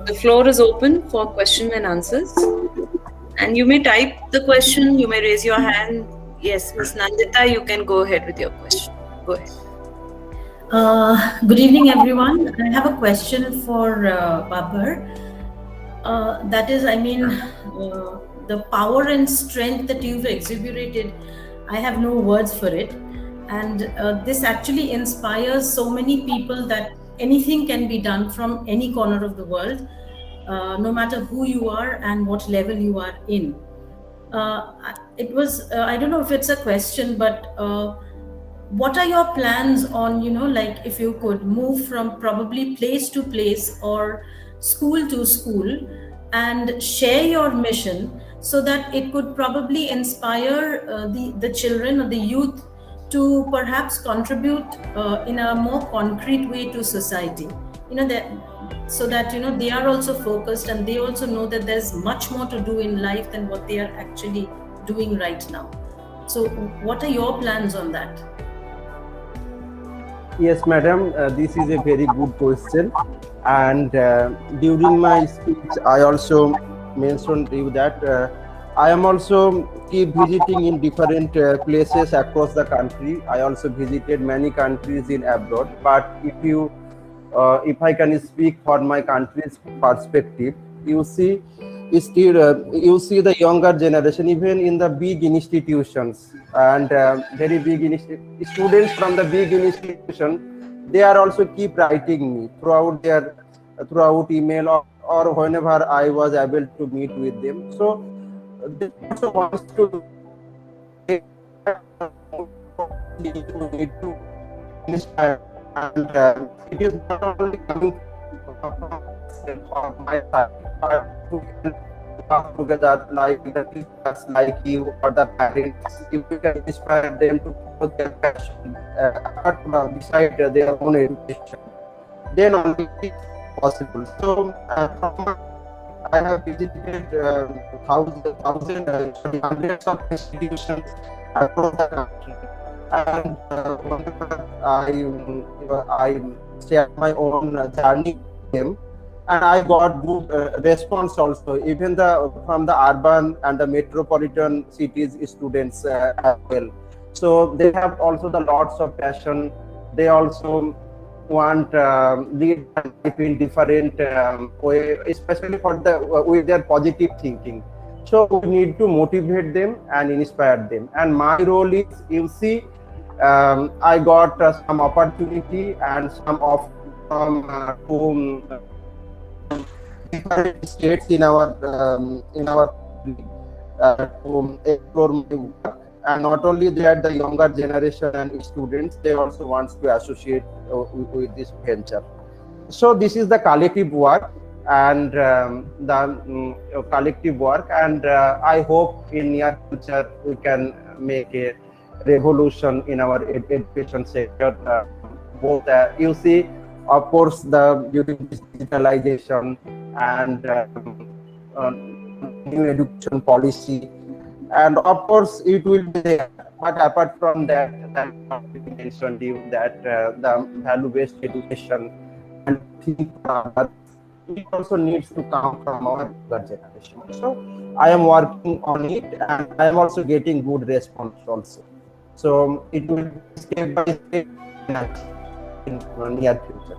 the floor is open for question and answers. And you may type the question, you may raise your hand. Yes, Ms. Nandita, you can go ahead with your question. Go ahead. Good evening, everyone. I have a question for Babar. That is, the power and strength that you've exhibited, I have no words for it. And this actually inspires so many people that anything can be done from any corner of the world, no matter who you are and what level you are in. I don't know if it's a question, but what are your plans on, like if you could move from probably place to place or school to school and share your mission so that it could probably inspire the children or the youth to perhaps contribute in a more concrete way to society, so that they are also focused and they also know that there's much more to do in life than what they are actually doing right now. So what are your plans on that? Yes, madam, this is a very good question. And during my speech, I also mentioned you that I am also keep visiting in different places across the country. I also visited many countries in abroad. But if I can speak for my country's perspective, you see the younger generation, even in the big institutions and very big students from the big institution, they are also keep writing me throughout email or whenever I was able to meet with them. So they also wants to inspire, and it is not only coming from my side, who can talk together like the teachers, like you or the parents, if you can inspire them to put their passion beside their own education, then only it's possible. So I have visited hundreds of institutions across the country, and whenever I share my own journey with them, and I got good response also, even from the urban and the metropolitan cities students as well. So they have also the lots of passion. They also want lead life in different way, especially with their positive thinking. So we need to motivate them and inspire them. And my role is, you see, I got some opportunity and some of from different states in our to explore my work. And not only that, the younger generation and students, they also want to associate with this venture. So this is the collective work, and I hope in near future we can make a revolution in our education sector. Both you see, of course, during this digitalization and new education policy, and of course it will be there. But apart from that, I mentioned you that the value-based education and think it also needs to come from our younger generation. So I am working on it, and I am also getting good response also. So it will be step by step in near future.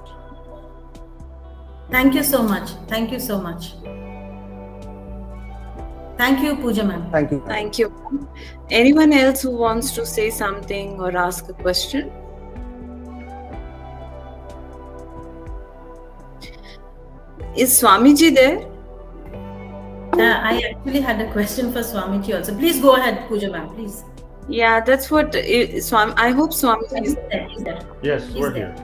Thank you so much. Thank you so much. Thank you, Pooja ma'am. Thank you. Thank you. Anyone else who wants to say something or ask a question? Is Swamiji there? I actually had a question for Swamiji also. Please go ahead, Pooja ma'am, please. Yeah, that's what Swami. I hope Swamiji is there. He's there. Yes, we're here.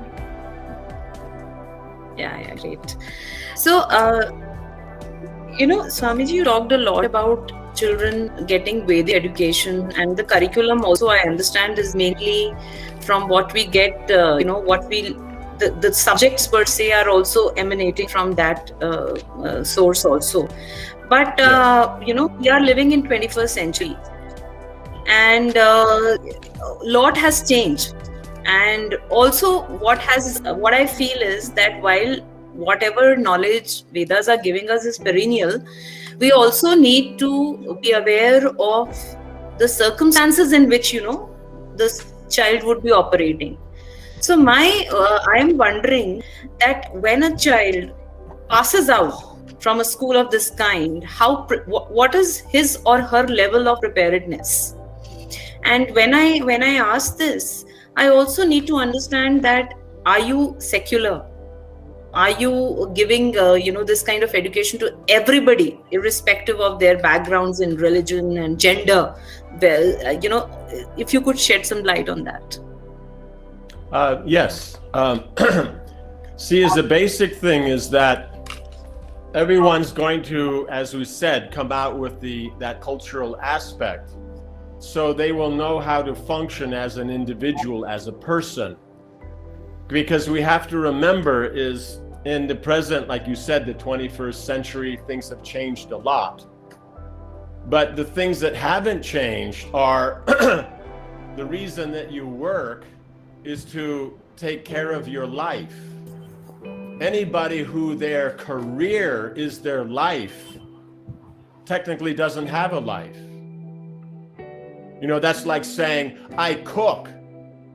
Yeah, great. So, Swamiji, you talked a lot about children getting Vedic education, and the curriculum also, I understand, is mainly from what we get, the subjects per se are also emanating from that source also. But, we are living in 21st century, and a lot has changed. And also what I feel is that while whatever knowledge Vedas are giving us is perennial, we also need to be aware of the circumstances in which, this child would be operating. So I am wondering that when a child passes out from a school of this kind, what is his or her level of preparedness? And when I ask this, I also need to understand that, are you secular? Are you giving this kind of education to everybody, irrespective of their backgrounds in religion and gender? Well, if you could shed some light on that. Yes. See, as the basic thing is that everyone's going to, as we said, come out with that cultural aspect. So they will know how to function as an individual, as a person. Because we have to remember is in the present, like you said, the 21st century, things have changed a lot. But the things that haven't changed are the reason that you work is to take care of your life. Anybody who their career is their life technically doesn't have a life. That's like saying, I cook,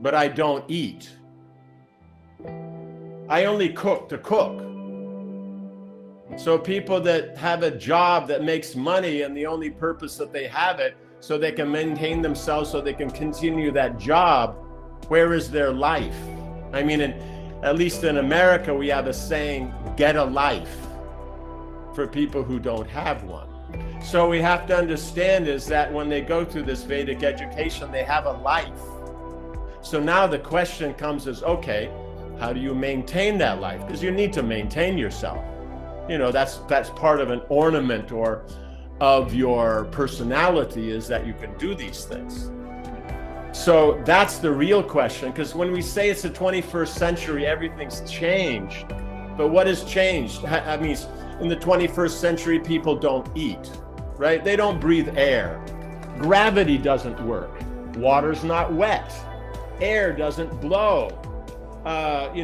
but I don't eat. I only cook to cook. So people that have a job that makes money and the only purpose that they have it so they can maintain themselves, so they can continue that job, where is their life? I mean, at least in America, we have a saying, get a life, for people who don't have one. So we have to understand is that when they go through this Vedic education, they have a life. So now the question comes is, okay, how do you maintain that life? Because you need to maintain yourself. That's part of an ornament or of your personality, is that you can do these things. So that's the real question, because when we say it's the 21st century, everything's changed. But what has changed? I mean, in the 21st century, people don't eat, right? They don't breathe air. Gravity doesn't work. Water's not wet. Air doesn't blow. We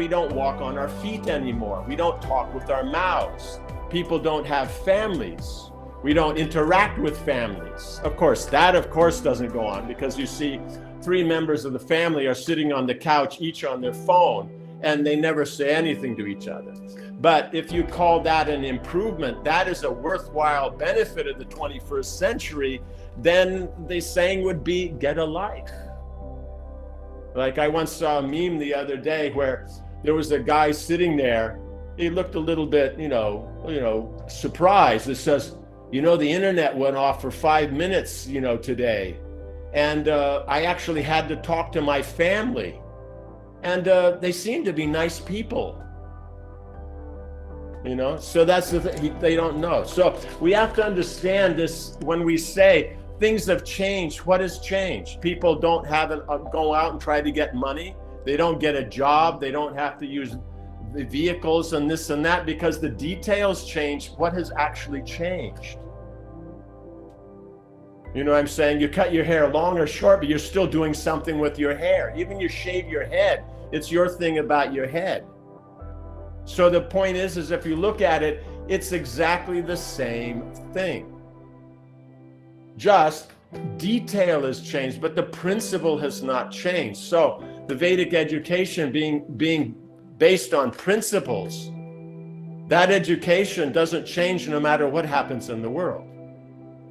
don't walk on our feet anymore. We don't talk with our mouths. People don't have families. We don't interact with families. Of course, doesn't go on, because you see 3 members of the family are sitting on the couch, each on their phone, and they never say anything to each other. But if you call that an improvement, that is a worthwhile benefit of the 21st century, then the saying would be, get a life. Like I once saw a meme the other day where there was a guy sitting there. He looked a little bit, surprised. It says, the internet went off for 5 minutes, today. And I actually had to talk to my family. And they seem to be nice people. So that's the thing, they don't know. So we have to understand this when we say things have changed. What has changed? People don't go out and try to get money. They don't get a job. They don't have to use the vehicles and this and that, because the details change. What has actually changed? You know what I'm saying? You cut your hair long or short, but you're still doing something with your hair. Even you shave your head, it's your thing about your head. So the point is if you look at it, it's exactly the same thing. Just detail has changed, but the principle has not changed. So the Vedic education being based on principles, that education doesn't change no matter what happens in the world.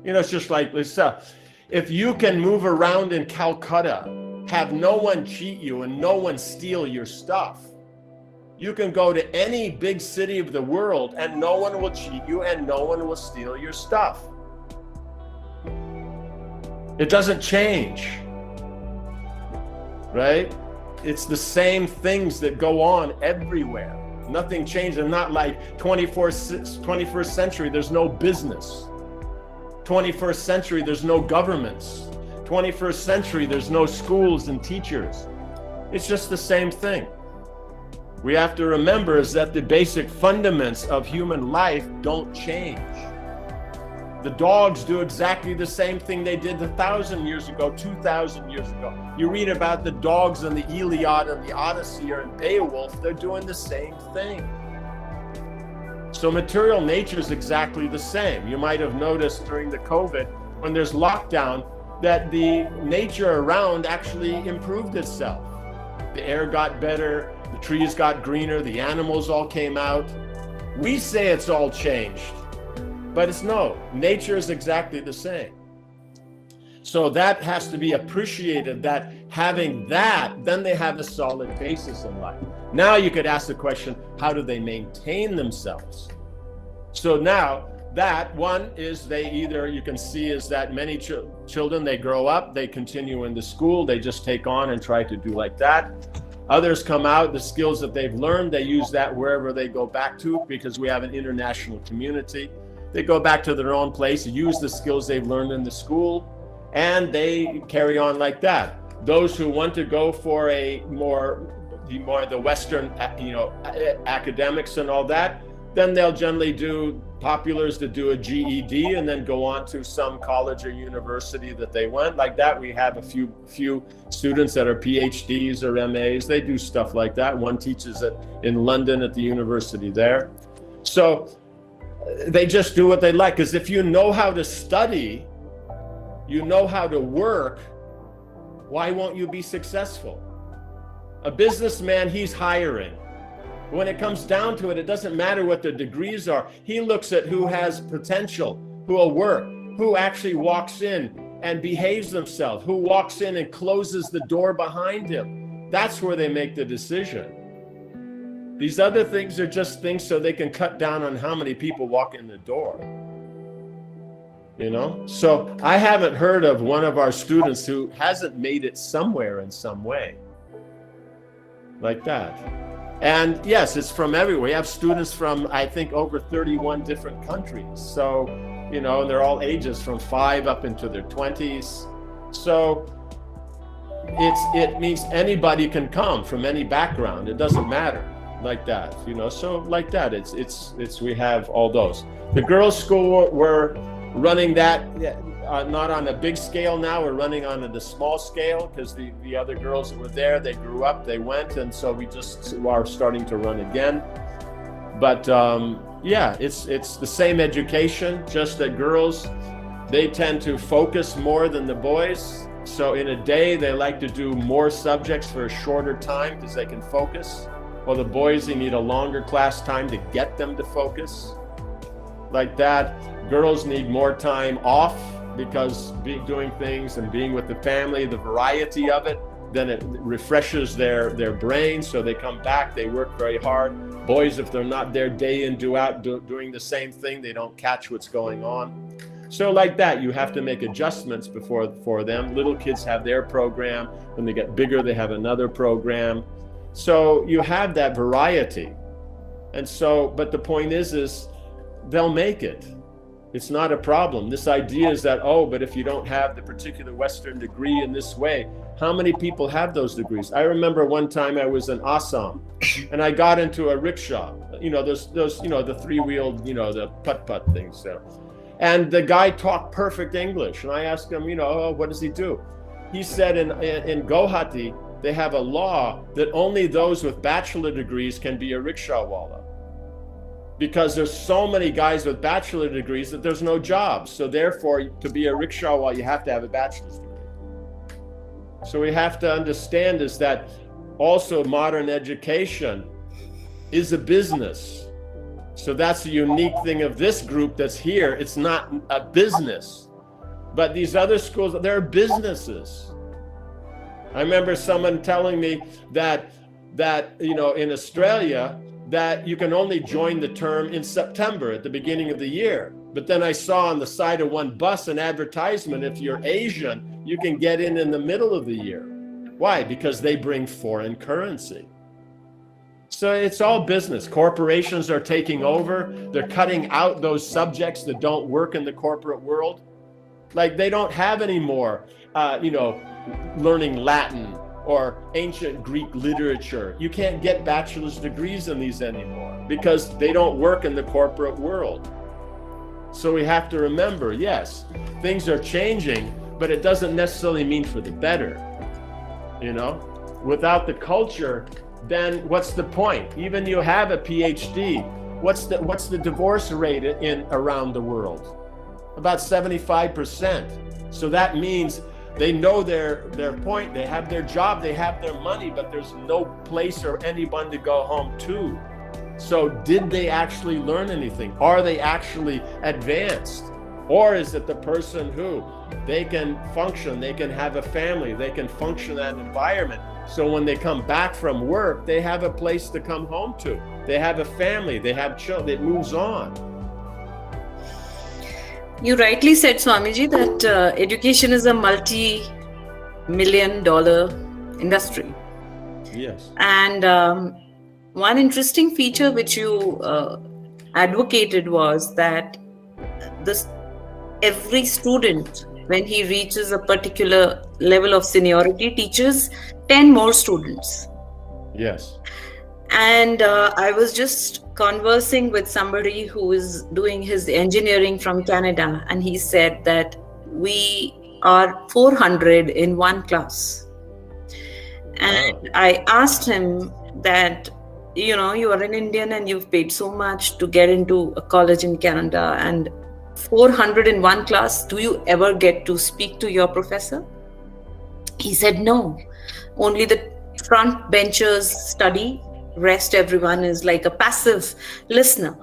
It's just like this. If you can move around in Calcutta, have no one cheat you and no one steal your stuff, you can go to any big city of the world and no one will cheat you and no one will steal your stuff. It doesn't change, right? It's the same things that go on everywhere. Nothing changed. And not like 21st century, there's no business. 21st century, there's no governments. 21st century, there's no schools and teachers. It's just the same thing. We have to remember is that the basic fundaments of human life don't change. The dogs do exactly the same thing they did 1,000 years ago, 2,000 years ago. You read about the dogs in the Iliad and the Odyssey or in Beowulf, they're doing the same thing. So material nature is exactly the same. You might have noticed during the COVID, when there's lockdown, that the nature around actually improved itself. The air got better, the trees got greener, the animals all came out. We say it's all changed, but it's no, nature is exactly the same. So that has to be appreciated, that having that, then they have a solid basis in life. Now you could ask the question, how do they maintain themselves? So now that one is they either, you can see is that many children, they grow up, they continue into school, they just take on and try to do like that. Others come out, the skills that they've learned, they use that wherever they go back to, because we have an international community. They go back to their own place, use the skills they've learned in the school, and they carry on like that. Those who want to go for a more the Western, academics and all that, then they'll generally do populars to do a GED and then go on to some college or university that they went. Like that, we have a few students that are PhDs or MAs. They do stuff like that. One teaches in London at the university there. So they just do what they like, because if you know how to study, you know how to work, why won't you be successful? A businessman, he's hiring. When it comes down to it, it doesn't matter what their degrees are. He looks at who has potential, who will work, who actually walks in and behaves themselves, who walks in and closes the door behind him. That's where they make the decision. These other things are just things so they can cut down on how many people walk in the door. So I haven't heard of one of our students who hasn't made it somewhere in some way like that. And yes, it's from everywhere. We have students from, I think, over 31 different countries. So, and they're all ages from 5 up into their 20s. So it means anybody can come from any background. It doesn't matter like that, so like that, it's we have all those. The girls' school, we're running that, not on a big scale now, we're running on the small scale, because the other girls that were there, they grew up, they went, and so we just are starting to run again. But it's the same education, just that girls, they tend to focus more than the boys. So in a day, they like to do more subjects for a shorter time because they can focus. While the boys, they need a longer class time to get them to focus. Like that. Girls need more time off, because doing things and being with the family, the variety of it, then it refreshes their brain, so they come back, they work very hard. Boys, if they're not there day in, day out, doing the same thing, they don't catch what's going on. So like that, you have to make adjustments for them. Little kids have their program. When they get bigger, they have another program. So you have that variety. And so, but the point is they'll make it. It's not a problem. This idea is that, but if you don't have the particular Western degree in this way, how many people have those degrees? I remember one time I was in Assam and I got into a rickshaw, those the 3-wheeled, the putt-putt things there. And the guy talked perfect English. And I asked him, what does he do? He said in Guwahati, they have a law that only those with bachelor degrees can be a rickshawala, because there's so many guys with bachelor degrees that there's no jobs. So therefore, to be a rickshawala, you have to have a bachelor's degree. So we have to understand is that also modern education is a business. So that's the unique thing of this group that's here. It's not a business, but these other schools, they're businesses. I remember someone telling me that in Australia, that you can only join the term in September at the beginning of the year. But then I saw on the side of one bus an advertisement, if you're Asian, you can get in the middle of the year. Why? Because they bring foreign currency. So it's all business. Corporations are taking over. They're cutting out those subjects that don't work in the corporate world. Like they don't have any more, learning Latin or ancient Greek literature. You can't get bachelor's degrees in these anymore because they don't work in the corporate world. So we have to remember, yes, things are changing, but it doesn't necessarily mean for the better. You know, without the culture, then what's the point? Even you have a PhD, what's the divorce rate in around the world? About 75%. So that means they know their point, they have their job, they have their money, but there's no place or anyone to go home to. So did they actually learn anything? Are they actually advanced? Or is it the person who they can function, they can have a family, they can function in that environment. So when they come back from work, they have a place to come home to. They have a family, they have children, it moves on. You rightly said, Swamiji, that education is a multi-million-dollar industry. Yes. And one interesting feature which you advocated was that every student, when he reaches a particular level of seniority, teaches 10 more students. Yes. And I was just conversing with somebody who is doing his engineering from Canada, and he said that we are 400 in one class. And I asked him that, you know, you are an Indian and you've paid so much to get into a college in Canada, and 400 in one class, do you ever get to speak to your professor? He said no, only the front benchers study, rest everyone is like a passive listener.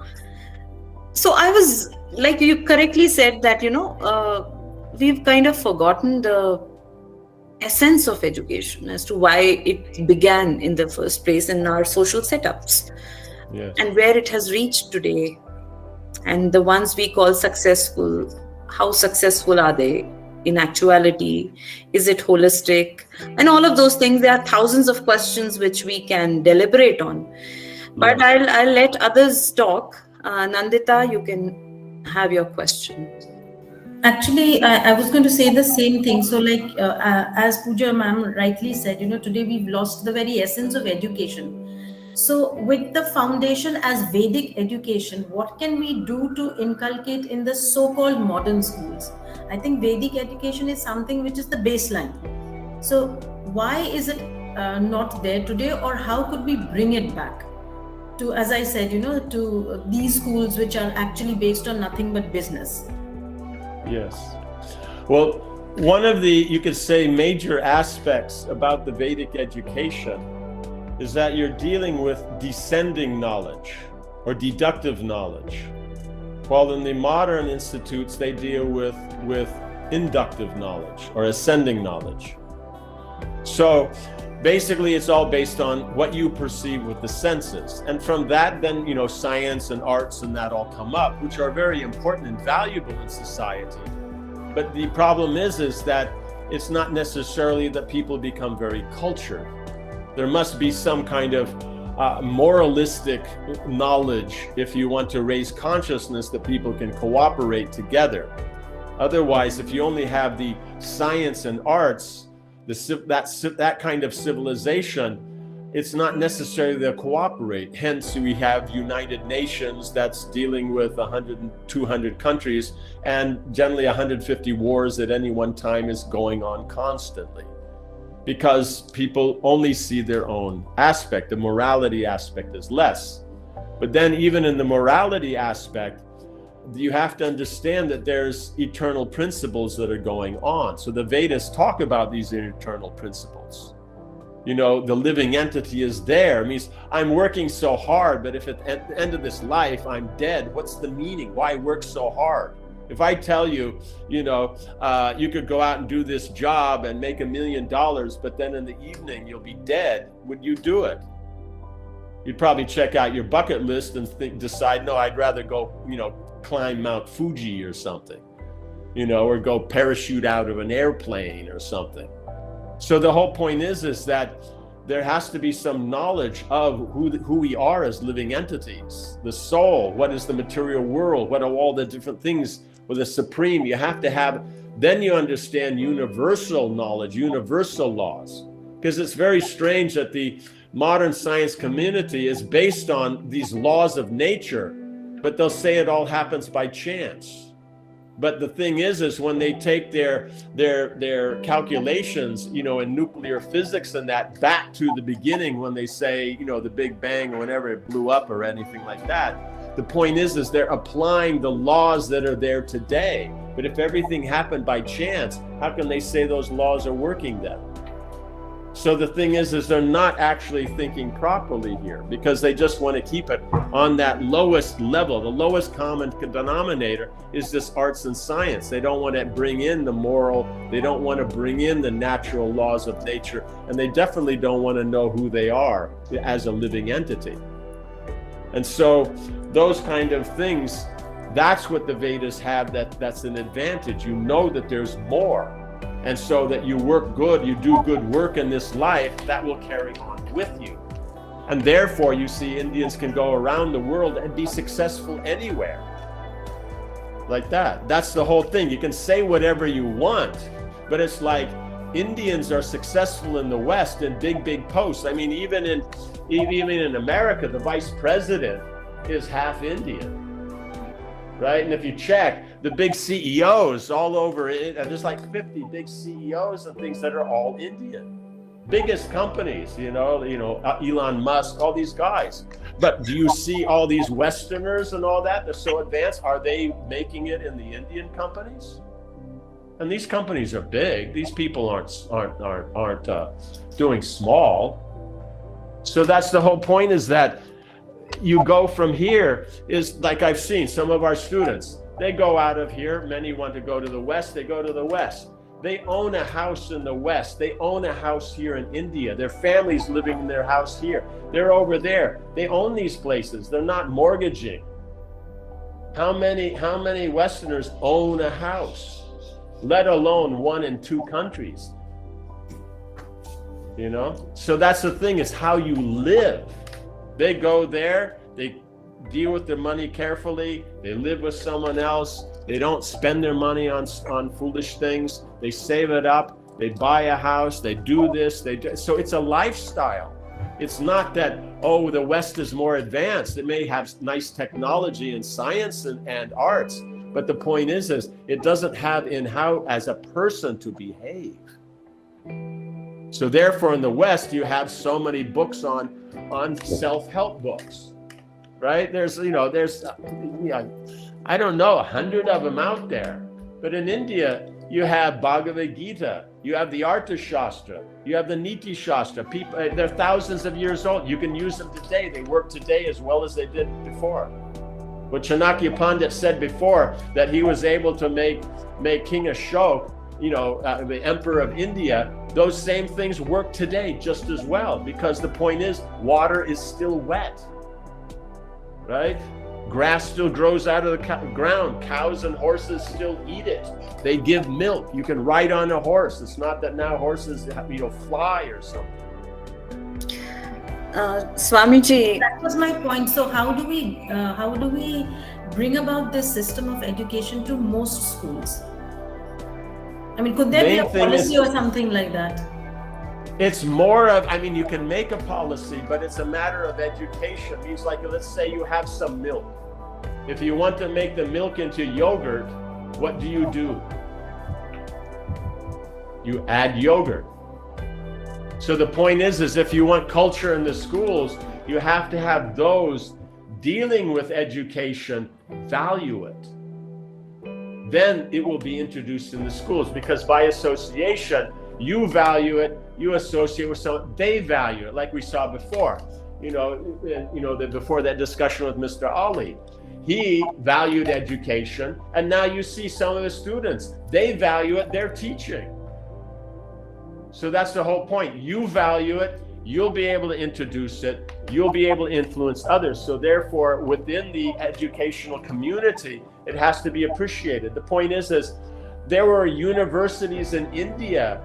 So I was, like you correctly said, that, you know, we've kind of forgotten the essence of education as to why it began in the first place in our social setups. Yes. And where it has reached today. And the ones we call successful, how successful are they in actuality? Is it holistic? And all of those things, there are thousands of questions which we can deliberate on. But Yes. I'll let others talk. Nandita, you can have your question. Actually, I was going to say the same thing. So, like, as Pooja ma'am rightly said, you know, today we've lost the very essence of education. So, with the foundation as Vedic education, what can we do to inculcate in the so-called modern schools? I think Vedic education is something which is the baseline. So, why is it not there today, or how could we bring it back to, as I said, you know, to these schools which are actually based on nothing but business? Yes. Well, one of the, you could say, major aspects about the Vedic education is that you're dealing with descending knowledge or deductive knowledge, while in the modern institutes they deal with inductive knowledge or ascending knowledge. So basically it's all based on what you perceive with the senses, and from that then, you know, science and arts and that all come up, which are very important and valuable in society. But the problem is that it's not necessarily that people become very cultured. There must be some kind of moralistic knowledge if you want to raise consciousness that people can cooperate together. Otherwise, if you only have the science and arts, that kind of civilization, it's not necessary to cooperate. Hence, we have United Nations that's dealing with 100 and 200 countries, and generally 150 wars at any one time is going on constantly, because people only see their own aspect. The morality aspect is less. But then even in the morality aspect, you have to understand that there's eternal principles that are going on. So the Vedas talk about these eternal principles. You know, the living entity is there. It means I'm working so hard, but if at the end of this life I'm dead, what's the meaning? Why work so hard? If I tell you, you know, you could go out and do this job and make $1 million, but then in the evening you'll be dead, would you do it? You'd probably check out your bucket list and decide, no, I'd rather go, you know, climb Mount Fuji or something, you know, or go parachute out of an airplane or something. So the whole point is that there has to be some knowledge of who we are as living entities, the soul, what is the material world, what are all the different things with the supreme. You have to have, then you understand universal knowledge, universal laws, because it's very strange that the modern science community is based on these laws of nature, but they'll say it all happens by chance. But the thing is when they take their calculations, you know, in nuclear physics and that back to the beginning, when they say, you know, the Big Bang or whenever it blew up or anything like that, the point is they're applying the laws that are there today. But if everything happened by chance, how can they say those laws are working then? So the thing is they're not actually thinking properly here, because they just want to keep it on that lowest level. The lowest common denominator is this arts and science. They don't want to bring in the moral. They don't want to bring in the natural laws of nature. And they definitely don't want to know who they are as a living entity. And so those kind of things, that's what the Vedas have, that's an advantage. You know that there's more. And so that you work good, you do good work in this life, that will carry on with you. And therefore, you see, Indians can go around the world and be successful anywhere. Like that. That's the whole thing. You can say whatever you want, but it's like Indians are successful in the West in big posts. I mean, even in America, the vice president is half Indian. Right? And if you check the big CEOs all over it, there's like 50 big CEOs and things that are all Indian. Biggest companies, you know, Elon Musk, all these guys. But do you see all these Westerners and all that? They're so advanced. Are they making it in the Indian companies? And these companies are big. These people aren't doing small. So that's the whole point, is that you go from here, is like I've seen some of our students, they go out of here, many want to go to the West, they go to the West. They own a house in the West, they own a house here in India, their family's living in their house here, they're over there, they own these places, they're not mortgaging. How many Westerners own a house, let alone one in two countries? You know, so that's the thing, is how you live. They go there, they deal with their money carefully, they live with someone else, they don't spend their money on foolish things, they save it up, they buy a house, they do this, so it's a lifestyle. It's not that, oh, the West is more advanced. It may have nice technology and science and arts, but the point is it doesn't have in how as a person to behave. So therefore in the West, you have so many books on self-help books, right? There's I don't know, 100 of them out there. But in India, you have Bhagavad Gita, you have the Artha Shastra, you have the Niti Shastra. People, they're thousands of years old. You can use them today. They work today as well as they did before. What Chanakya Pandit said before, that he was able to make King Ashok, the emperor of India, those same things work today just as well, because the point is water is still wet, right? Grass still grows out of the ground. Cows and horses still eat it. They give milk. You can ride on a horse. It's not that now horses, fly or something. Swamiji, that was my point. So how do we bring about this system of education to most schools? I mean, could there be a policy or something like that? It's more of, you can make a policy, but it's a matter of education. It means, like, let's say you have some milk. If you want to make the milk into yogurt, what do? You add yogurt. So the point is if you want culture in the schools, you have to have those dealing with education value it. Then it will be introduced in the schools, because by association, you value it, you associate with someone, they value it, like we saw before. Before that discussion with Mr. Ali, he valued education, and now you see some of the students, they value it, they're teaching. So that's the whole point. You value it, you'll be able to introduce it, you'll be able to influence others. So therefore, within the educational community, it has to be appreciated. The point is there were universities in India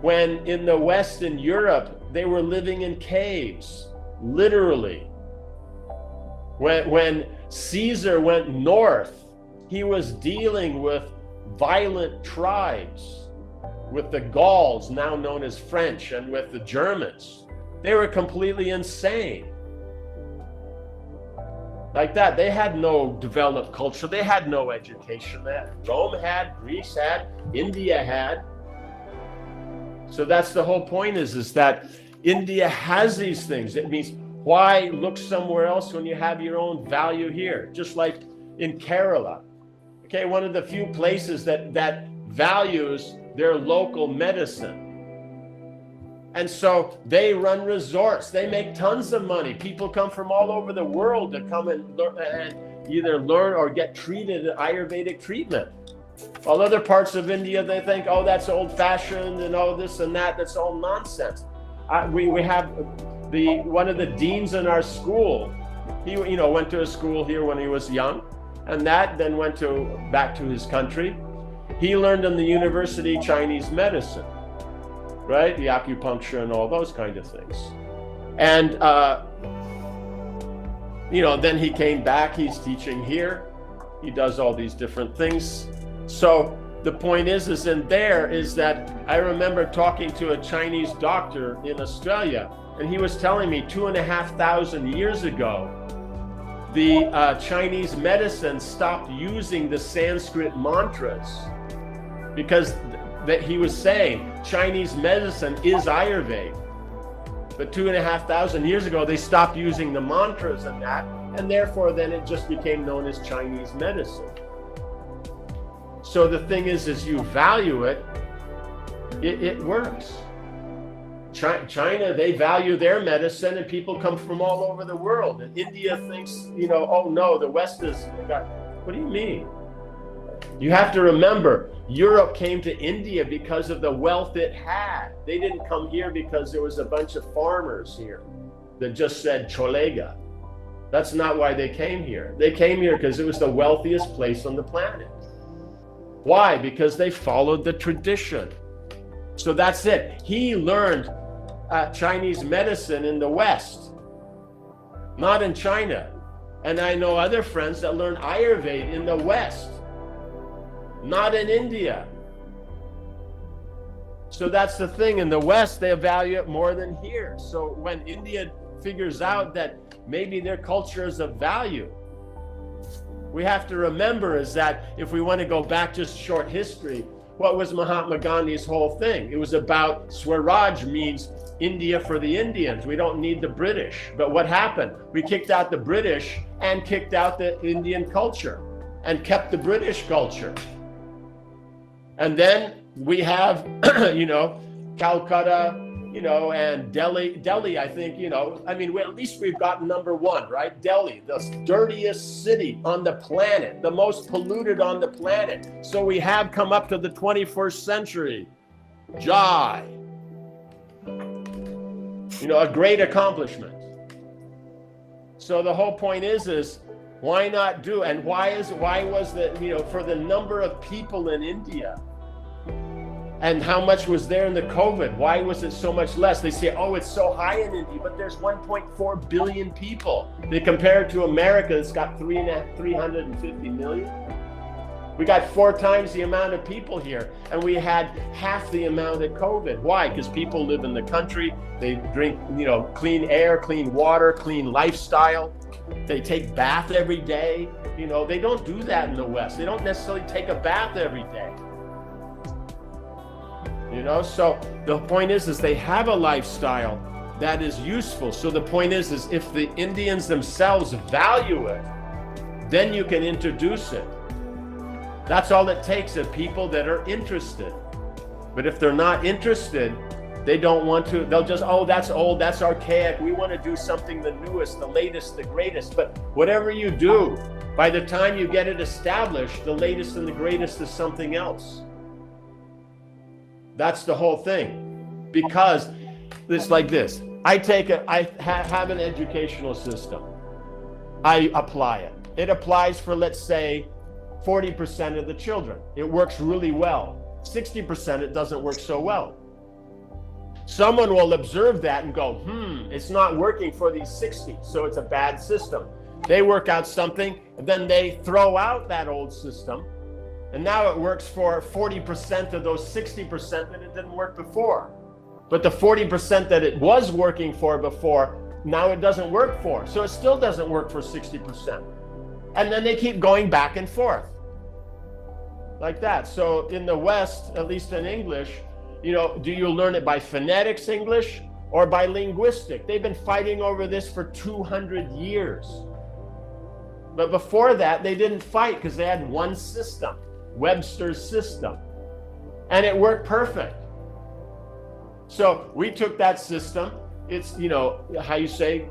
when in the West, in Europe, they were living in caves, literally. When Caesar went north, he was dealing with violent tribes, with the Gauls, now known as French, and with the Germans. They were completely insane. like that. They had no developed culture. They had no education. That Rome had, Greece had, India had. So that's the whole point is that India has these things. It means, why look somewhere else when you have your own value here? Just like in Kerala, okay, one of the few places that values their local medicine. And so they run resorts. They make tons of money. People come from all over the world to come and either learn or get treated Ayurvedic treatment. While other parts of India, they think, oh, that's old-fashioned and all this and that. That's all nonsense. We have one of the deans in our school. He went to a school here when he was young, and then went back to his country. He learned in the university Chinese medicine, right? The acupuncture and all those kind of things. And then he came back. He's teaching here. He does all these different things. So the point is that I remember talking to a Chinese doctor in Australia, and he was telling me 2,500 years ago, the Chinese medicine stopped using the Sanskrit mantras because that he was saying Chinese medicine is Ayurveda. But 2,500 years ago, they stopped using the mantras and that, and therefore then it just became known as Chinese medicine. So the thing is you value it, it works. China, they value their medicine, and people come from all over the world. And India thinks, oh no, the West is, what do you mean? You have to remember, Europe came to India because of the wealth it had. They didn't come here because there was a bunch of farmers here that just said cholega. That's not why they came here. They came here because it was the wealthiest place on the planet. Why? Because they followed the tradition. So that's it. He learned Chinese medicine in the West, not in China. And I know other friends that learn Ayurveda in the West, not in India. So that's the thing. In the West, they value it more than here. So when India figures out that maybe their culture is of value, we have to remember is that if we want to go back just short history, what was Mahatma Gandhi's whole thing? It was about Swaraj, means India for the Indians. We don't need the British. But what happened? We kicked out the British and kicked out the Indian culture and kept the British culture. And then we have, Calcutta, and Delhi, I think, at least we've got number one, right? Delhi, the dirtiest city on the planet, the most polluted on the planet. So we have come up to the 21st century. Jai. A great accomplishment. So the whole point is why not do? And why was that, for the number of people in India, and how much was there in the COVID? Why was it so much less? They say, oh, it's so high in India, but there's 1.4 billion people. They compare it to America, that's got 350 million. We got 4 times the amount of people here, and we had half the amount of COVID. Why? Because people live in the country, they drink, clean air, clean water, clean lifestyle. They take bath every day. They don't do that in the West. They don't necessarily take a bath every day. So the point is they have a lifestyle that is useful. So the point is if the Indians themselves value it, then you can introduce it. That's all it takes, are people that are interested. But if they're not interested, they don't want to, they'll just, oh, that's old, that's archaic. We want to do something the newest, the latest, the greatest. But whatever you do, by the time you get it established, the latest and the greatest is something else. That's the whole thing. Because it's like this. I have an educational system. I apply it. It applies for, let's say, 40% of the children. It works really well. 60% it doesn't work so well. Someone will observe that and go, it's not working for these 60, so it's a bad system. They work out something, and then they throw out that old system, and now it works for 40% of those 60% that it didn't work before. But the 40% that it was working for before now it doesn't work for. So it still doesn't work for 60%. And then they keep going back and forth like that. So in the West, at least in English, do you learn it by phonetics English or by linguistic? They've been fighting over this for 200 years. But before that, they didn't fight because they had one system, Webster's system. And it worked perfect. So we took that system. It's, how you say,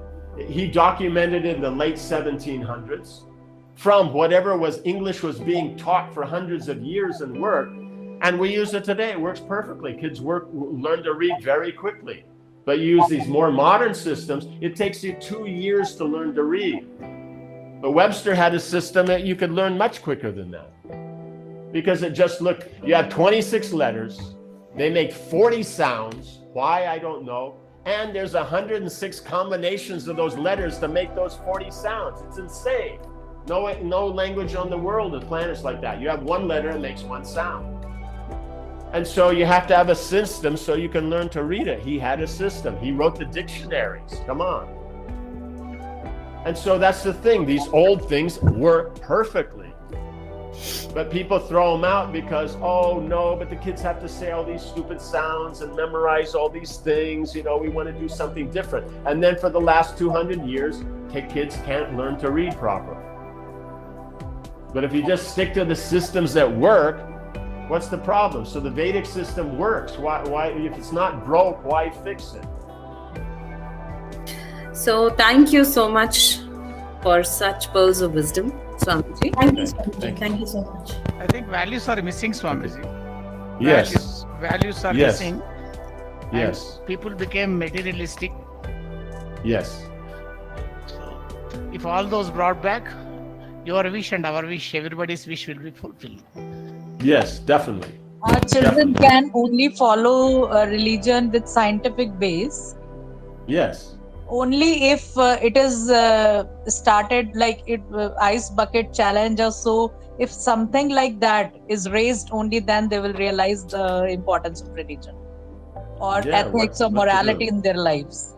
he documented it in the late 1700s. From whatever English was being taught for hundreds of years and worked, and we use it today. It works perfectly. Kids learn to read very quickly. But you use these more modern systems, it takes you 2 years to learn to read. But Webster had a system that you could learn much quicker than that. Because you have 26 letters, they make 40 sounds. Why, I don't know. And there's 106 combinations of those letters to make those 40 sounds. It's insane. No language on the world, the planet's like that. You have one letter, it makes one sound. And so you have to have a system so you can learn to read it. He had a system. He wrote the dictionaries. Come on. And so that's the thing. These old things work perfectly. But people throw them out because, oh no, but the kids have to say all these stupid sounds and memorize all these things. We want to do something different. And then for the last 200 years, kids can't learn to read properly. But if you just stick to the systems that work, what's the problem? So the Vedic system works. Why if it's not broke, why fix it? So thank you so much for such pearls of wisdom, Swamiji. Thank you, Swamiji. Thank you so much. I think values are missing, Swamiji. Yes. Values are Yes. missing. Yes. And people became materialistic. Yes. So if all those brought back, your wish and our wish, everybody's wish will be fulfilled. Yes, definitely. Our children can only follow a religion with scientific base Yes. only if it is started like ice bucket challenge or so. If something like that is raised, only then they will realize the importance of religion or ethics or morality in their lives.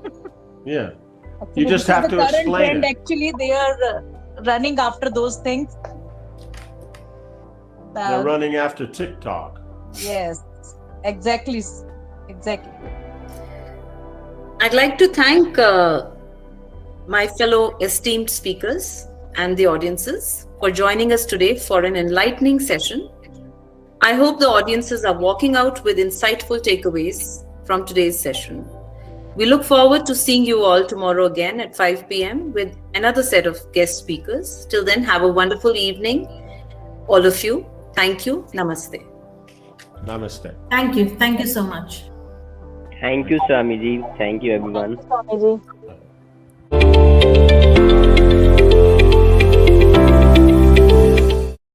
Yeah. Actually, You just this is have the to current explain trend. it. Actually, they are running after those things. They're running after TikTok. Yes, exactly. I'd like to thank my fellow esteemed speakers and the audiences for joining us today for an enlightening session. I hope the audiences are walking out with insightful takeaways from today's session. We look forward to seeing you all tomorrow again at 5 p.m. with another set of guest speakers. Till then, have a wonderful evening, all of you. Thank you. Namaste. Namaste. Thank you. Thank you so much. Thank you, Swamiji. Thank you, everyone. Swamiji.